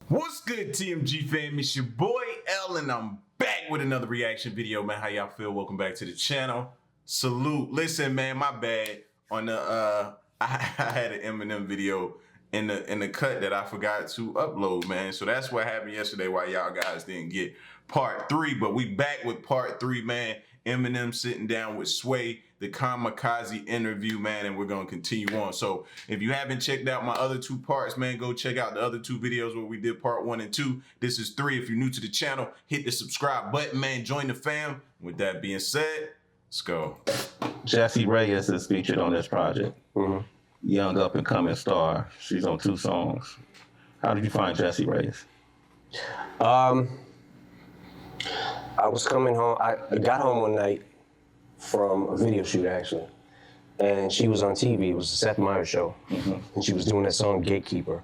What's good, TMG fam? It's your boy L, and I'm back with another reaction video, man. How y'all feel? Welcome back to the channel. Salute. Listen, man, my bad on the I had an Eminem video in the cut that I forgot to upload, man. So that's what happened yesterday. Why y'all guys didn't get part 3, but we back with part 3, man. Eminem sitting down with Sway, the Kamikaze interview, man, and we're gonna continue on. So if you haven't checked out my other 2 parts, man, go check out the other 2 videos where we did part 1 and 2. This is 3. If you're new to the channel, hit the subscribe button, man. Join the fam. With that being said, let's go. Jessie Reyez is featured on this project. Young up and coming star. She's on 2 songs. How did you find Jessie Reyez? I was coming home. I got home one night from a video shoot, actually, and she was on TV. It was the Seth Meyers show, and she was doing that song Gatekeeper.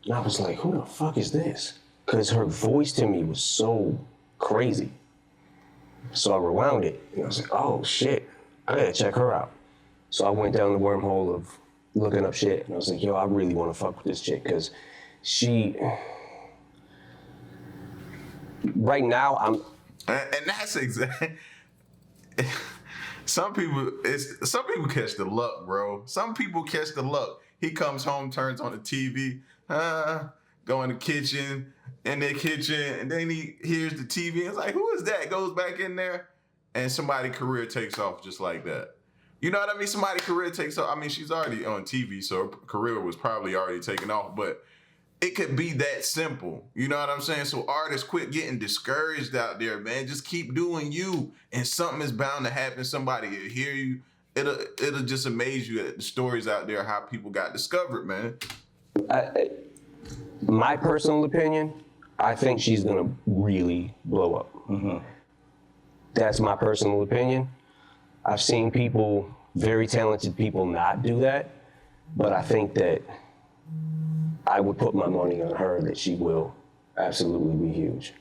And I was like, who the fuck is this? Because her voice to me was so crazy. So I rewound it, and I was like, oh shit, I gotta check her out. So I went down the wormhole of looking up shit, and I was like, yo, I really want to fuck with this chick, because she, right now, and that's exactly. Some people catch the luck, bro. Some people catch the luck. He comes home, turns on the TV, go in the kitchen, and then he hears the TV and it's like, who is that? Goes back in there, and somebody's career takes off just like that. You know what I mean? Somebody's career takes off. I mean, she's already on TV, so her career was probably already taken off, but it could be that simple. You know what I'm saying? So artists, quit getting discouraged out there, man. Just keep doing you, and something is bound to happen. Somebody will hear you. It'll just amaze you at the stories out there, how people got discovered, man. My personal opinion, I think she's gonna really blow up. That's my personal opinion. I've seen people, very talented people, not do that, but I think that I would put my money on her that she will absolutely be huge.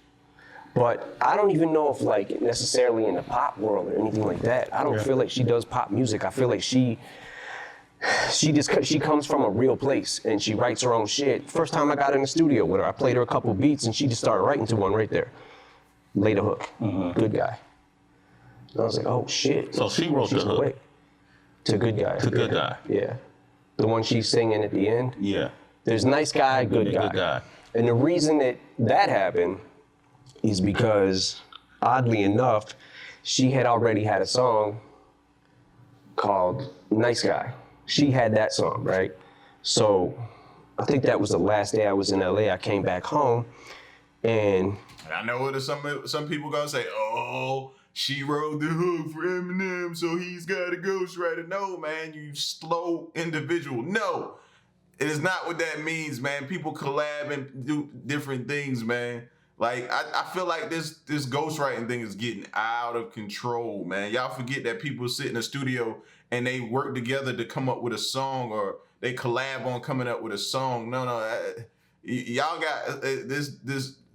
But I don't even know if, like, necessarily in the pop world or anything like that. I don't feel like she does pop music. I feel like she comes from a real place and she writes her own shit. First time I got in the studio with her, I played her a couple beats and she just started writing to one right there. Laid a hook. Good Guy. And I was like, oh shit. So she wrote the hook. To Good Guy. To Good Guy. Yeah. The one she's singing at the end. Yeah. There's Nice Guy, Good Guy. Good Guy. And the reason that happened is because, oddly enough, she had already had a song called Nice Guy. She had that song, right? So I think that was the last day I was in LA. I came back home, and I know what some people gonna say, oh, she wrote the hook for Eminem, so he's got a ghostwriter. No, man, you slow individual. No. It is not what that means, man. People collab and do different things, man. Like, I feel like this ghostwriting thing is getting out of control, man. Y'all forget that people sit in the studio and they work together to come up with a song, or they collab on coming up with a song. No, y'all got this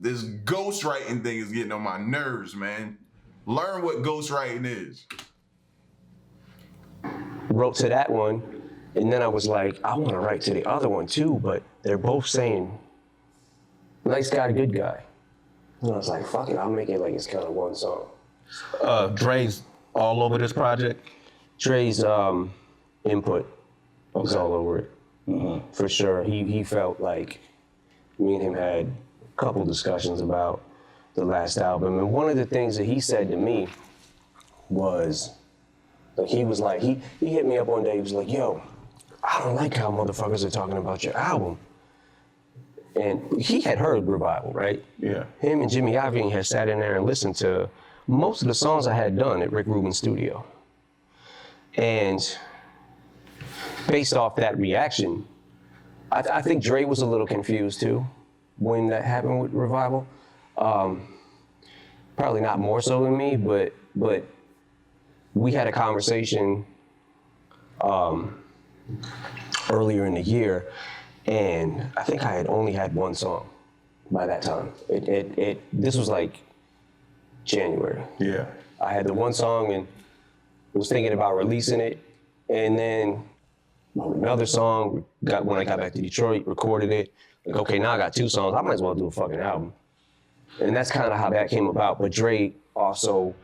ghostwriting thing is getting on my nerves, man. Learn what ghostwriting is. Wrote to that one. And then I was like, I want to write to the other one too, but they're both saying, Nice Guy, Good Guy. And I was like, fuck it, I'll make it like it's kind of one song. Dre's all over this project? Dre's input was all over it, for sure. He felt like me and him had a couple discussions about the last album. And one of the things that he said to me was, like, he was like, he hit me up one day, he was like, yo, I don't like how motherfuckers are talking about your album. And he had heard Revival, right? Yeah. Him and Jimmy Iovine had sat in there and listened to most of the songs I had done at Rick Rubin's studio. And based off that reaction, I think Dre was a little confused too when that happened with Revival. Probably not more so than me, but we had a conversation earlier in the year, and I think I had only had one song by that time. This was like January. Yeah. I had the one song and was thinking about releasing it, and then another song. When I got back to Detroit, recorded it. Like, okay, now I got 2 songs. I might as well do a fucking album. And that's kind of how that came about. But Dre also,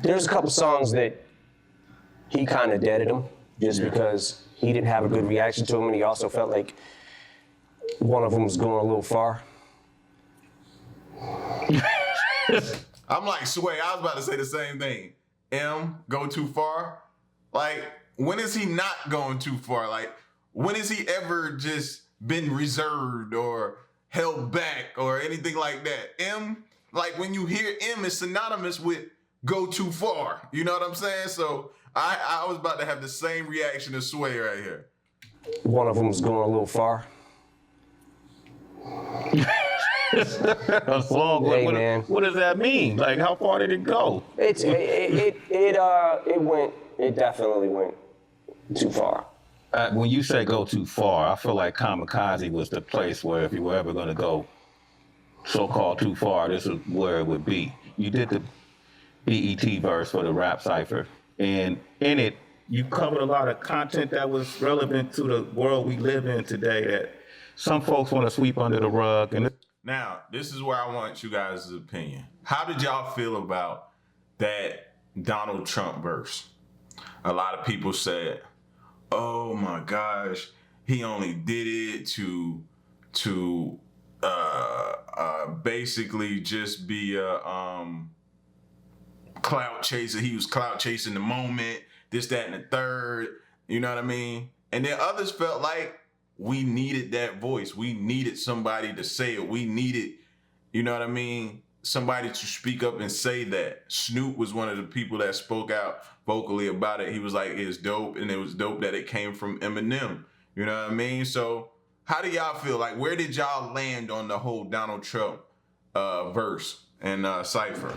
there's a couple songs that he kind of deaded them just because he didn't have a good reaction to them, and he also felt like one of them was going a little far. I'm like, Sway, I was about to say the same thing. Go too far? Like, when is he not going too far? Like, when has he ever just been reserved or held back or anything like that? Like when you hear it's synonymous with go too far. You know what I'm saying? So I was about to have the same reaction as Sway right here. One of them was going a little far. Man. What does that mean? Like, how far did it go? It definitely went too far. When you say go too far, I feel like Kamikaze was the place where if you were ever going to go so-called too far, this is where it would be. You did the BET verse for the rap cipher, and in it, you covered a lot of content that was relevant to the world we live in today that some folks want to sweep under the rug. And now, this is where I want you guys' opinion. How did y'all feel about that Donald Trump verse? A lot of people said, oh my gosh, he only did it to basically just be a clout chaser. He was clout chasing the moment, this, that, and the third. You know what I mean? And then others felt like we needed that voice. We needed somebody to say it. We needed, you know what I mean, somebody to speak up and say that. Snoop was one of the people that spoke out vocally about it. He was like, it's dope, and it was dope that it came from Eminem. You know what I mean? So how do y'all feel? Like, where did y'all land on the whole Donald Trump verse and cipher?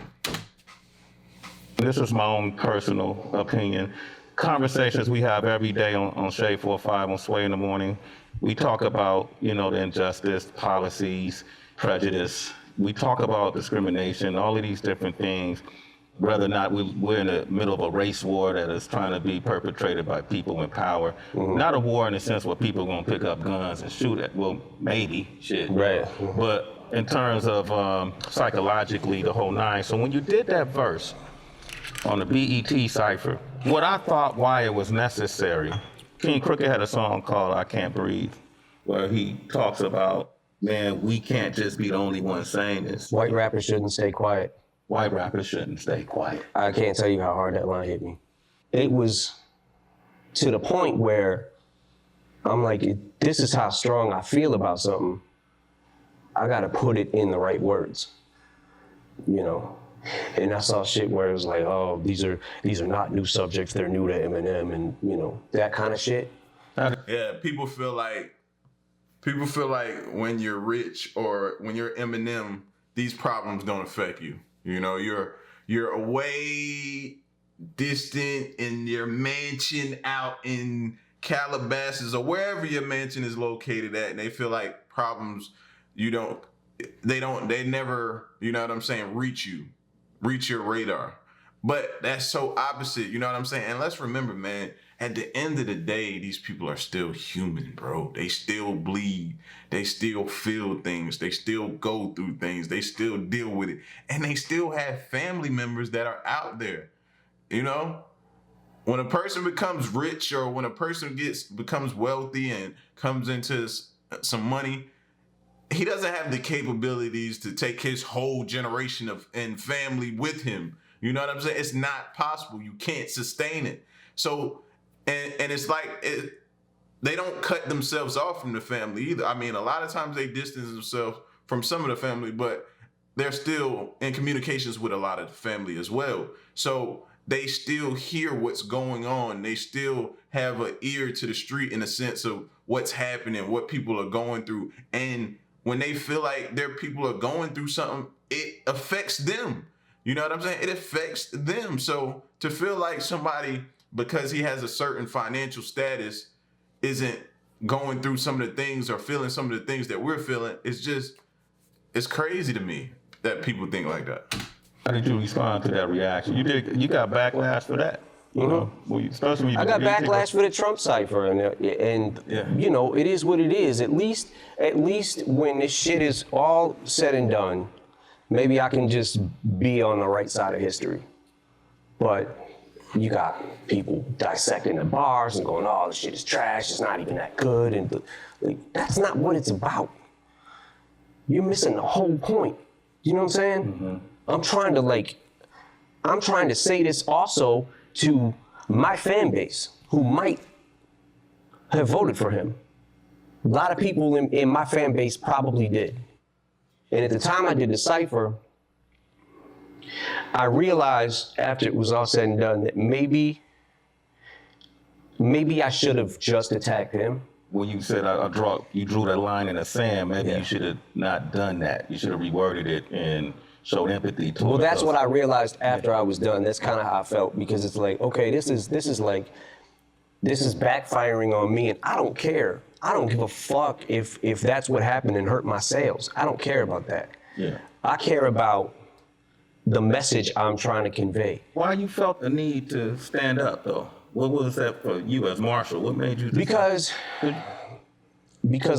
This is my own personal opinion. Conversations we have every day on Shade 45 on Sway in the Morning. We talk about, the injustice, policies, prejudice. We talk about discrimination, all of these different things, whether or not we're in the middle of a race war that is trying to be perpetrated by people in power. Mm-hmm. Not a war in the sense where people are going to pick up guns and shoot at, well, maybe, shit. Right. But in terms of psychologically, the whole nine. So when you did that verse on the BET cipher, what I thought why it was necessary, King Crooked had a song called I Can't Breathe, where he talks about, man, we can't just be the only ones saying this. White rappers shouldn't stay quiet. White rappers shouldn't stay quiet. I can't tell you how hard that line hit me. It was to the point where I'm like, this is how strong I feel about something. I gotta put it in the right words, And I saw shit where it was like, oh, these are not new subjects, they're new to Eminem, and that kind of shit. Yeah, people feel like when you're rich or when you're Eminem, these problems don't affect you. You're away, distant in your mansion out in Calabasas or wherever your mansion is located at, and they feel like problems they never, reach your radar. But that's so opposite, you know what I'm saying? And let's remember, man, at the end of the day, these people are still human, bro. They still bleed. They still feel things. They still go through things. They still deal with it. And they still have family members that are out there, When a person becomes rich or when a person becomes wealthy and comes into some money, he doesn't have the capabilities to take his whole generation and family with him. You know what I'm saying? It's not possible. You can't sustain it. So, and it's like, they don't cut themselves off from the family either. I mean, a lot of times they distance themselves from some of the family, but they're still in communications with a lot of the family as well. So they still hear what's going on. They still have an ear to the street in a sense of what's happening, what people are going through. And when they feel like their people are going through something, it affects them. You know what I'm saying? It affects them. So to feel like somebody, because he has a certain financial status, isn't going through some of the things or feeling some of the things that we're feeling, it's crazy to me that people think like that. How did you respond to that reaction? You got backlash for that? You know, especially when I got backlash for the Trump cipher, and you know, it is what it is. At least when this shit is all said and done, maybe I can just be on the right side of history. But you got people dissecting the bars and going, "Oh, this shit is trash. It's not even that good," and like, that's not what it's about. You're missing the whole point. You know what I'm saying? Mm-hmm. I'm trying to say this also to my fan base who might have voted for him. A lot of people in my fan base probably did. And at the time I did the cipher, I realized after it was all said and done that maybe I should have just attacked him. Well, you said you drew that line in the sand. Maybe you should have not done that. You should have reworded it and showed empathy to him. Well, that's what I realized after I was done. That's kind of how I felt, because it's like, okay, this is backfiring on me, and I don't care. I don't give a fuck if that's what happened and hurt my sales. I don't care about that. Yeah. I care about the message I'm trying to convey. Why you felt the need to stand up, though? What was that for you as Marshall? What made you? Because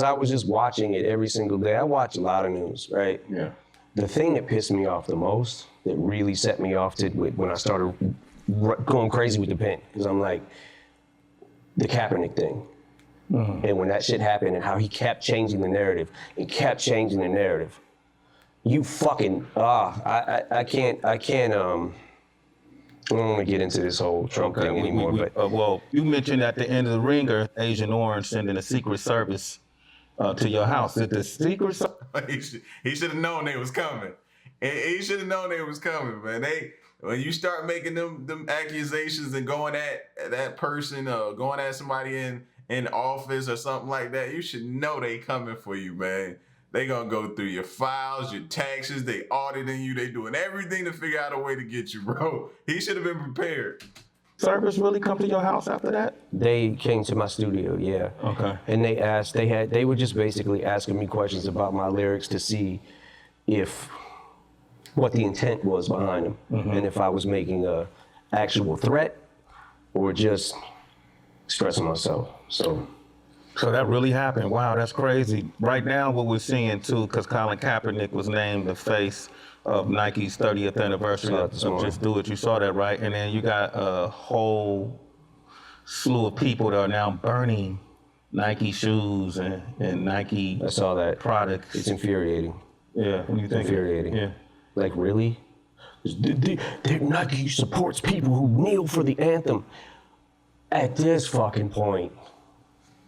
I was just watching it every single day. I watch a lot of news, right? Yeah. The thing that pissed me off the most, that really set me off when I started going crazy with the pen, because I'm like, the Kaepernick thing. Mm-hmm. And when that shit happened and how he kept changing the narrative and kept changing the narrative, you fucking, I don't want to get into this whole Trump thing anymore. But well, you mentioned at the end of the ringer, Agent Orange sending a Secret Service to your house. Did the Secret Service? He should have known they was coming. He should have known they was coming, man. When you start making them accusations and going at that person or going at somebody in office or something like that, you should know they coming for you, man. They gonna go through your files, your taxes, they auditing you, they doing everything to figure out a way to get you, bro. He should have been prepared. Service really come to your house after that? They came to my studio, yeah. Okay. And they were just basically asking me questions about my lyrics to see what the intent was behind them, mm-hmm. and if I was making a actual threat or just expressing myself. So that really happened. Wow, that's crazy. Right now, what we're seeing too, because Colin Kaepernick was named the face of Nike's 30th anniversary of Just Do It. You saw that, right? And then you got a whole slew of people that are now burning Nike shoes and Nike I saw that. Products. It's infuriating. Yeah, what do you think? Infuriating. Yeah. Like, really? Nike supports people who kneel for the anthem. At this fucking point,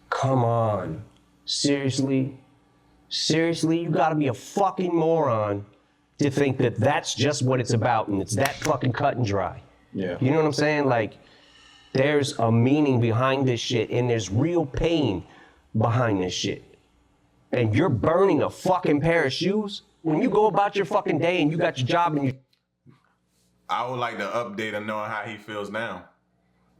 come on. Seriously? Seriously? You gotta be a fucking moron to think that that's just what it's about and it's that fucking cut and dry. Yeah. You know what I'm saying? Like, there's a meaning behind this shit and there's real pain behind this shit. And you're burning a fucking pair of shoes? When you go about your fucking day and you got your job and you... I would like to update on knowing how he feels now.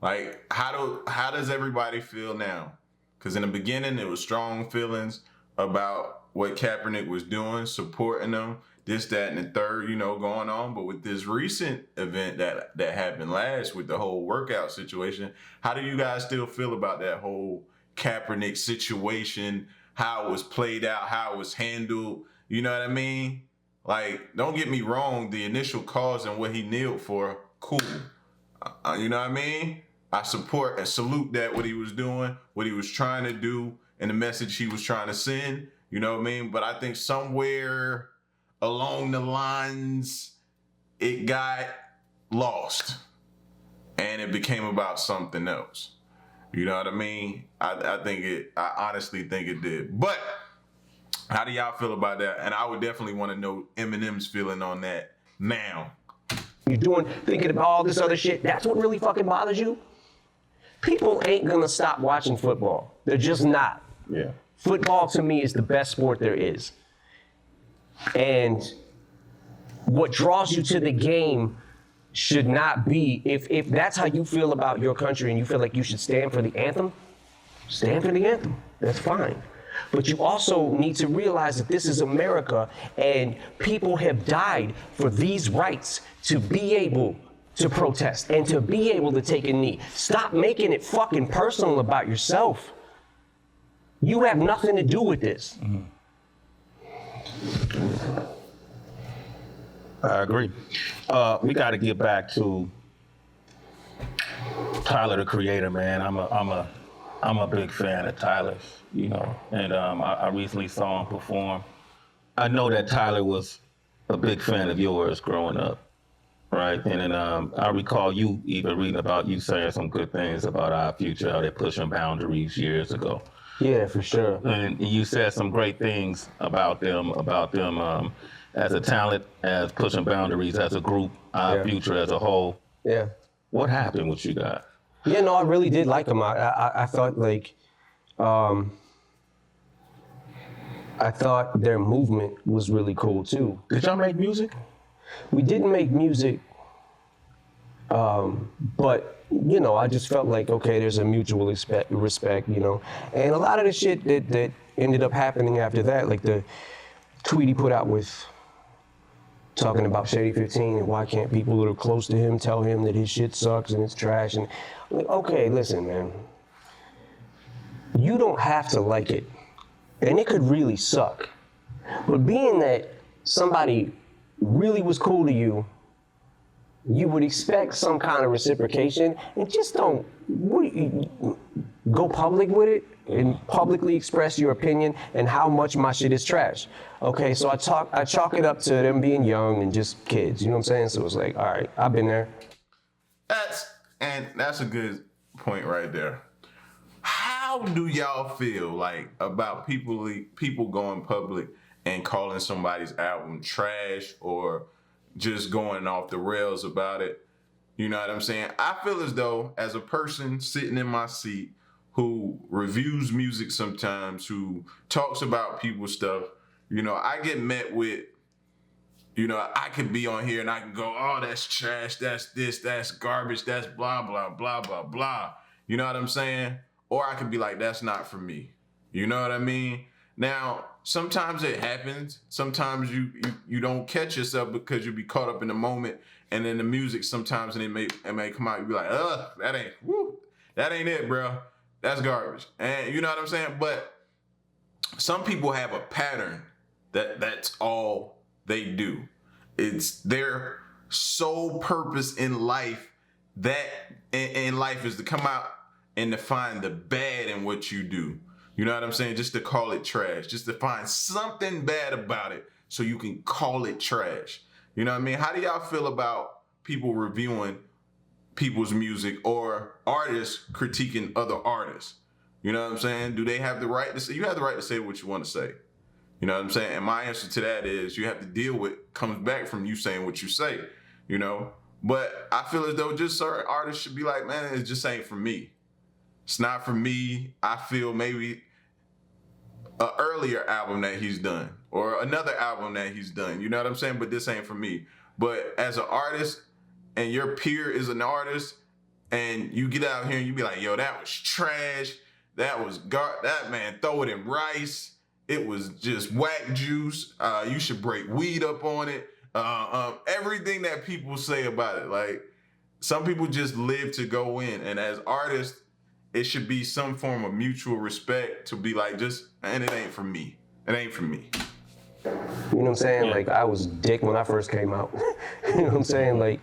Like, how does everybody feel now? Because in the beginning, it was strong feelings about what Kaepernick was doing, supporting them, this, that, and the third, going on. But with this recent event that happened last with the whole workout situation, how do you guys still feel about that whole Kaepernick situation, how it was played out, how it was handled? You know what I mean? Like, don't get me wrong, the initial cause and what he kneeled for, cool. You know what I mean? I support and salute that, what he was doing, what he was trying to do, and the message he was trying to send. You know what I mean? But I think somewhere along the lines, it got lost. And it became about something else. You know what I mean? I honestly think it did. But how do y'all feel about that? And I would definitely want to know Eminem's feeling on that now. You're thinking about all this other shit, that's what really fucking bothers you? People ain't gonna stop watching football. They're just not. Yeah. Football to me is the best sport there is. And what draws you to the game should not be, if that's how you feel about your country and you feel like you should stand for the anthem, stand for the anthem. That's fine. But you also need to realize that this is America and people have died for these rights to be able to protest and to be able to take a knee. Stop making it fucking personal about yourself. You have nothing to do with this. I agree. We got to get back to Tyler, the Creator, man. I'm a big fan of Tyler's, you know, and I recently saw him perform. I know that Tyler was a big fan of yours growing up, right? And then I recall you even reading about you saying some good things about our future, how they're pushing boundaries years ago. Yeah, for sure. And you said some great things about them as a talent, as pushing boundaries, as a group, our future as a whole. Yeah. What happened with you guys? Yeah, no, I really did like them. I thought like, I thought their movement was really cool too. Did y'all make music? We didn't make music, but you know, I just felt like, okay, there's a mutual respect, you know. And a lot of the shit that ended up happening after that, like the tweet he put out with talking about Shady 15 and why can't people that are close to him tell him that his shit sucks and it's trash. And like, okay, listen, man, you don't have to like it. And it could really suck. But being that somebody really was cool to you, you would expect some kind of reciprocation, and just don't go public with it and publicly express your opinion and how much my shit is trash. Okay, so I chalk it up to them being young and just kids, you know what I'm saying? So it's like, all right, I've been there. That's a good point right there. How do y'all feel like about people going public and calling somebody's album trash or just going off the rails about it? You know what I'm saying? I feel as though, as a person sitting in my seat who reviews music sometimes, who talks about people's stuff, you know, I get met with, you know, I could be on here and I can go, oh, that's trash, that's this, that's garbage, that's blah, blah, blah, blah, blah. You know what I'm saying? Or I could be like, that's not for me. You know what I mean? Now, sometimes it happens. Sometimes you don't catch yourself because you be caught up in the moment, and then the music sometimes it may come out. You be like, that ain't it, bro. That's garbage. And you know what I'm saying? But some people have a pattern that's all they do. It's their sole purpose in life. That in life is to come out and to find the bad in what you do. You know what I'm saying? Just to call it trash. Just to find something bad about it so you can call it trash. You know what I mean? How do y'all feel about people reviewing people's music or artists critiquing other artists? You know what I'm saying? Do they have the right to say? You have the right to say what you want to say. You know what I'm saying? And my answer to that is you have to deal with comes back from you saying what you say, you know? But I feel as though just certain artists should be like, man, it just ain't for me. It's not for me. I feel maybe an earlier album that he's done or another album that he's done. You know what I'm saying? But this ain't for me. But as an artist and your peer is an artist and you get out here and you be like, yo, that was trash. That was that man, throw it in rice. It was just whack juice. You should break weed up on it. Everything that people say about it. Like, some people just live to go in. And as artists, it should be some form of mutual respect to be like, and it ain't for me. It ain't for me. You know what I'm saying? Yeah. Like, I was dick when I first came out. You know what I'm saying? Like,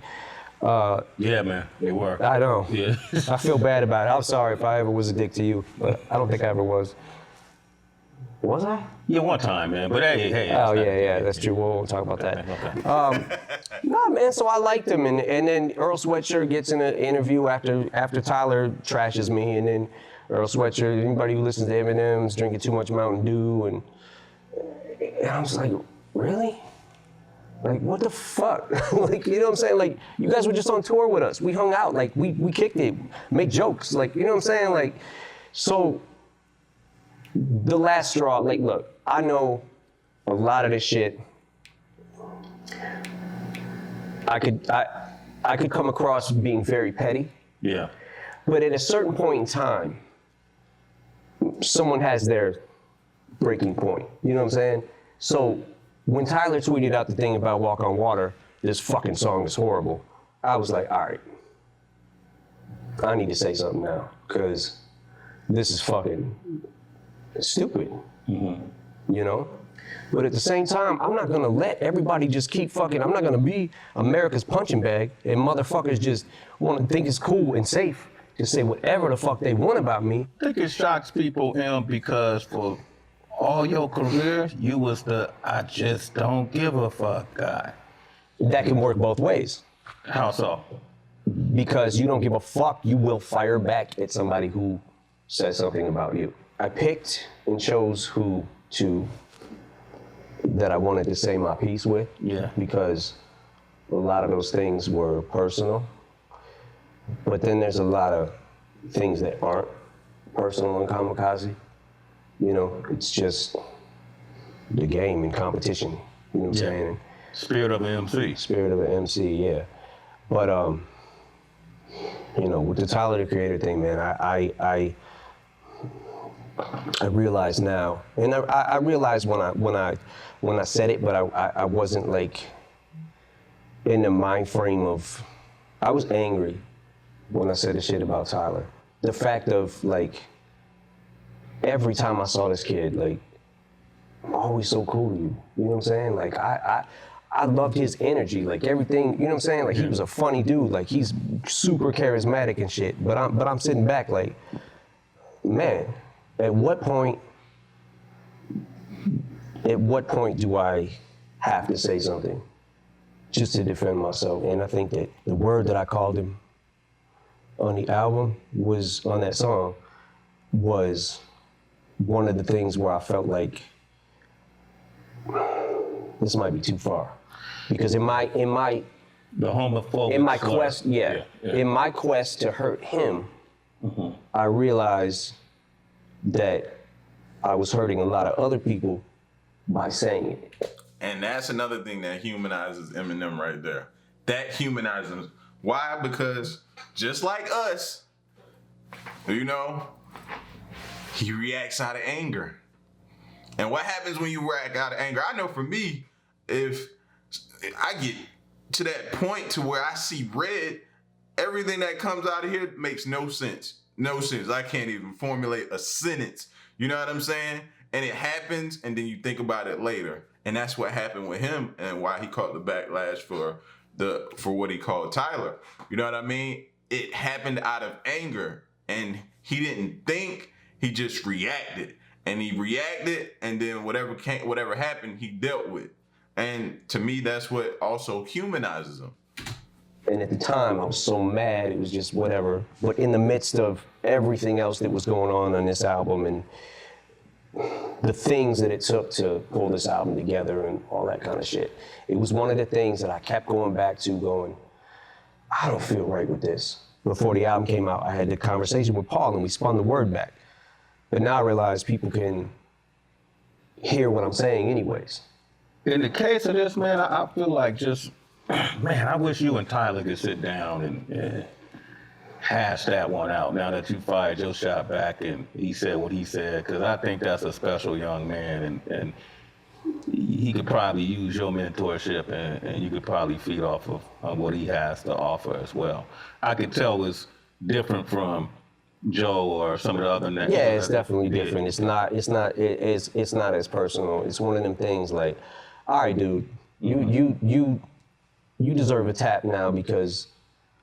yeah, man, they were. I know. Yeah. I feel bad about it. I'm sorry if I ever was a dick to you, but I don't think I ever was. Was I? Yeah, one time, man. But hey. Oh, yeah, that's true. We won't talk about that. Okay. Nah, man, so I liked him. And then Earl Sweatshirt gets in an interview after Tyler trashes me. And then Earl Sweatshirt, anybody who listens to Eminem's drinking too much Mountain Dew. And I was like, really? Like, what the fuck? Like, you know what I'm saying? Like, you guys were just on tour with us. We hung out. Like, we kicked it, make jokes. Like, you know what I'm saying? Like, so the last straw, like, look, I know a lot of this shit. I could come across being very petty. Yeah. But at a certain point in time, someone has their breaking point. You know what I'm saying? So when Tyler tweeted out the thing about Walk on Water, this fucking song is horrible, I was like, all right, I need to say something now, because this is fucking stupid, you know? But at the same time, I'm not gonna let everybody just keep fucking, I'm not gonna be America's punching bag and motherfuckers just wanna think it's cool and safe to say whatever the fuck they want about me. I think it shocks people, because for all your career, you was the I just don't give a fuck guy. That can work both ways. How so? Because you don't give a fuck, you will fire back at somebody who says something about you. I picked and chose that I wanted to say my piece with. Yeah. Because a lot of those things were personal. But then there's a lot of things that aren't personal in Kamikaze. You know, it's just the game and competition. You know what I'm saying? Spirit of an MC. Spirit of an MC, yeah. But you know, with the Tyler the Creator thing, man, I realize now, and I realized when I said it, but I wasn't like in the mind frame of, I was angry when I said the shit about Tyler. The fact of like, every time I saw this kid, like, I'm always so cool to you. You know what I'm saying? Like I loved his energy, like everything, you know what I'm saying? Like he was a funny dude, like he's super charismatic and shit. But I'm sitting back like, man, at what point do I have to say something just to defend myself? And I think that the word that I called him on the album was, on that song, was one of the things where I felt like this might be too far. Because in my The homophobic in my slur. quest, in my quest to hurt him, I realized that I was hurting a lot of other people by saying it. And that's another thing that humanizes Eminem right there. That humanizes. Why? Because just like us, you know, he reacts out of anger. And what happens when you react out of anger? I know for me, if I get to that point to where I see red, everything that comes out of here makes no sense. No sense. I can't even formulate a sentence. You know what I'm saying? And it happens, and then you think about it later. And that's what happened with him and why he caught the backlash for what he called Tyler. You know what I mean? It happened out of anger, and he didn't think, he just reacted. And he reacted, and then whatever happened, he dealt with. And to me, that's what also humanizes him. And at the time, I was so mad, it was just whatever. But in the midst of everything else that was going on this album and the things that it took to pull this album together and all that kind of shit, it was one of the things that I kept going back to going, I don't feel right with this. Before the album came out, I had the conversation with Paul and we spun the word back. But now I realize people can hear what I'm saying anyways. In the case of this, man, I feel like just, man, I wish you and Tyler could sit down and hash that one out now that you fired your shot back and he said what he said, because I think that's a special young man, and he could probably use your mentorship and you could probably feed off of what he has to offer as well. I could tell it's different from Joe or some of the other names. Yeah, it's definitely different. It's not as personal. It's one of them things like, all right, dude, you deserve a tap now because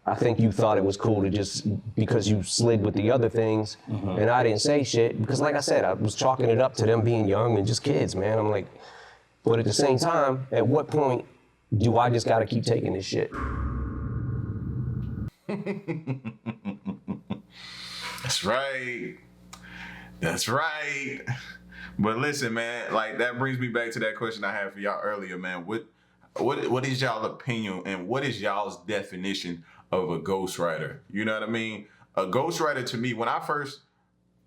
I think you thought it was cool to just, because you slid with the other things and I didn't say shit. Because like I said, I was chalking it up to them being young and just kids, man. I'm like, but at the same time, at what point do I just gotta keep taking this shit? That's right. That's right. But listen, man, like that brings me back to that question I had for y'all earlier, man. What is y'all opinion and what is y'all's definition of a ghostwriter? You know what I mean? A ghostwriter to me, when I first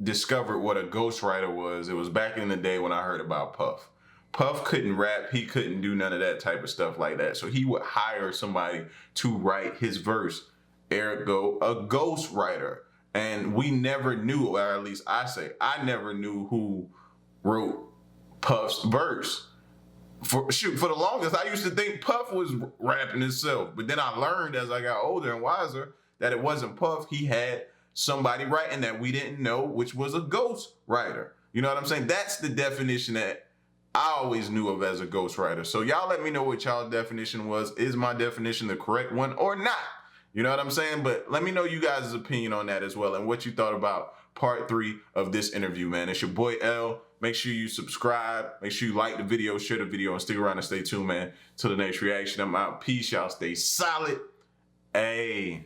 discovered what a ghostwriter was, it was back in the day when I heard about Puff. Puff couldn't rap, he couldn't do none of that type of stuff like that. So he would hire somebody to write his verse, ergo a ghostwriter. And we never knew, or at least I never knew who wrote Puff's verse. for the longest, I used to think Puff was rapping himself, but then I learned as I got older and wiser that it wasn't Puff. He had somebody writing that we didn't know, which was a ghost writer. You know what I'm saying? That's the definition that I always knew of as a ghostwriter. So y'all let me know what y'all definition was. Is my definition the correct one or not? You know what I'm saying? But let me know you guys' opinion on that as well and what you thought about part 3 of this interview, man. It's your boy L. Make sure you subscribe. Make sure you like the video, share the video, and stick around and stay tuned, man, till the next reaction. I'm out. Peace, y'all. Stay solid. Hey.